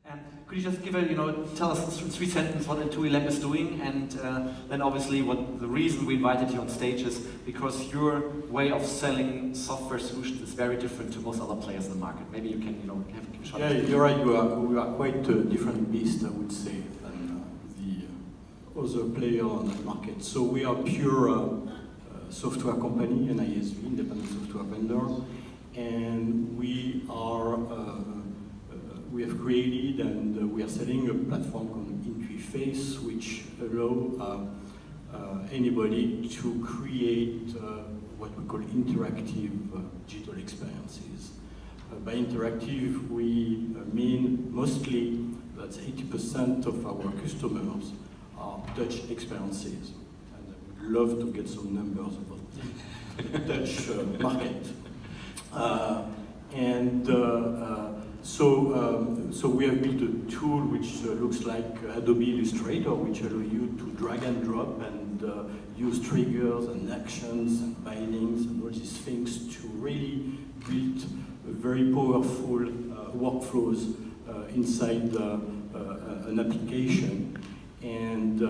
And could you just give a, tell us in 3 sentences what Intuilab is doing, and then obviously what the reason we invited you on stage is because your way of selling software solutions is very different to most other players in the market. Maybe you can, have a shot. Yeah, you're right. We are quite a different beast, I would say, than the other player on the market. So we are pure software company, an ISV, independent software vendor, and we are. We have created and we are selling a platform called Intuiface, which allow anybody to create what we call interactive digital experiences. By interactive, we mean mostly that 80% of our customers are touch experiences. And I would love to get some numbers about the touch market. So we have built a tool which looks like Adobe Illustrator, which allow you to drag and drop and use triggers and actions and bindings and all these things to really build very powerful workflows inside an application. And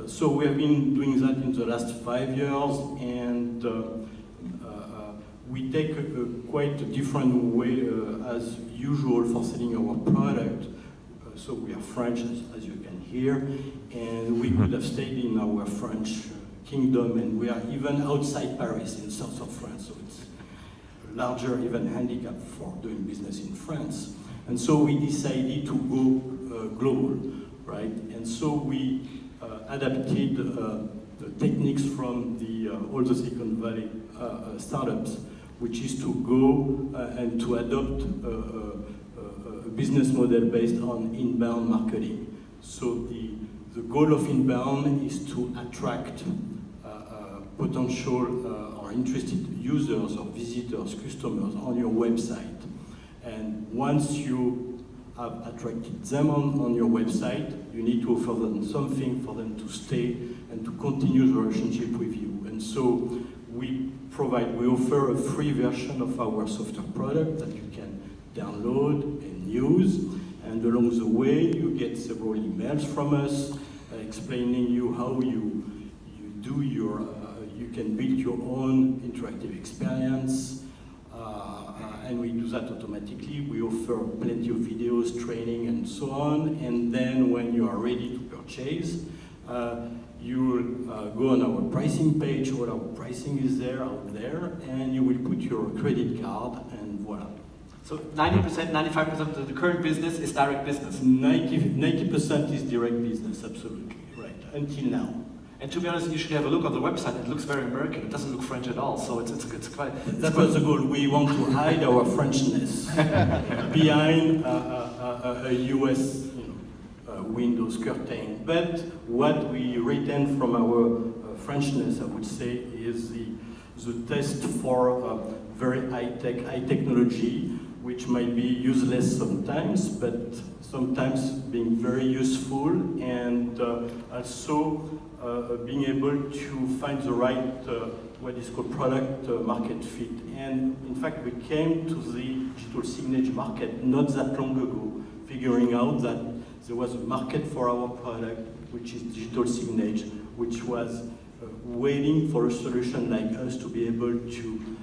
so we have been doing that in the last 5 years, and we take quite a different way as usual for selling our product. So we are French, as you can hear, and we could have stayed in our French kingdom, and we are even outside Paris, in the south of France. So it's a larger even handicap for doing business in France. And so we decided to go global, right? And so we adapted the techniques from all the Silicon Valley startups, which is to go and to adopt a business model based on inbound marketing. So the goal of inbound is to attract potential or interested users or visitors, customers on your website. And once you have attracted them on your website, you need to offer them something for them to stay and to continue the relationship with you. And so we offer a free version of our software product that you can download and use, and along the way you get several emails from us explaining you how you can build your own interactive experience, and we do that automatically. We offer plenty of videos, training, and so on, and then when you are ready to purchase, you will go on our pricing page. All our pricing is out there, and you will put your credit card, and voila. So 90%, 95% of the current business is direct business? 90% is direct business, absolutely, right, until now. And to be honest, you should have a look on the website. It looks very American. It doesn't look French at all, so it's quite... That was the goal. We want to hide our Frenchness behind a US Windows curtain. But what we retain from our Frenchness, I would say, is the taste for very high-tech, high technology, which might be useless sometimes, but sometimes being very useful, and also being able to find the right, what is called product market fit. And in fact, we came to the digital signage market not that long ago, figuring out that there was a market for our product, which is digital signage, which was waiting for a solution like us to be able to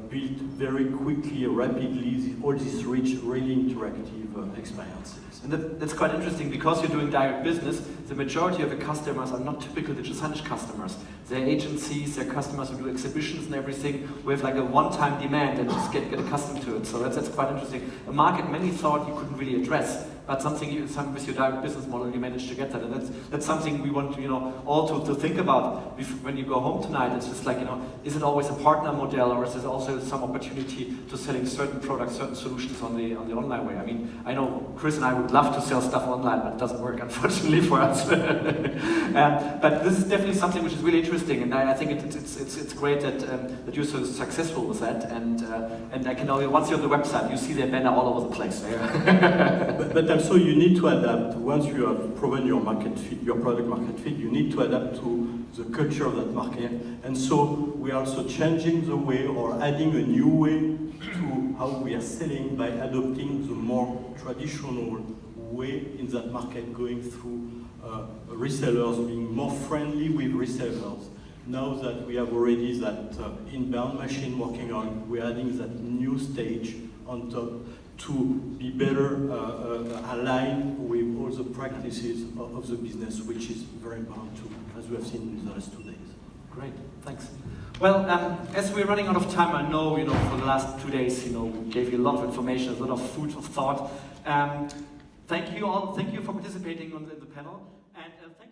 build very quickly, rapidly, all these rich, really interactive experiences. And that's quite interesting, because you're doing direct business. The majority of your customers are not typical digital signage customers. They're agencies, they're customers who do exhibitions and everything, with like a one-time demand and just get accustomed to it. So that's quite interesting. A market many thought you couldn't really address, but something with your direct business model you managed to get that, and that's something we want all to think about when you go home tonight. It's just like, is it always a partner model, or is there also some opportunity to selling certain products, certain solutions on the online way? I mean, I know Chris and I would love to sell stuff online, but it doesn't work, unfortunately, for us. But this is definitely something which is really interesting, and I think it's great that you're so successful with that. And I can only, once you're on the website, you see their banner all over the place. But I'm also you need to adapt. Once you have proven your market fit, your product market fit, you need to adapt to the culture of that market. And so we are also changing the way or adding a new way to how we are selling by adopting the more traditional way in that market, going through resellers, being more friendly with resellers. Now that we have already that inbound machine working on, we're adding that new stage on top to be better aligned with all the practices of the business, which is very important too, as we have seen in the last 2 days. Great, thanks. Well, as we're running out of time, I know, for the last 2 days, we gave you a lot of information, a lot of food for thought. Thank you all. Thank you for participating on the panel, and thank you.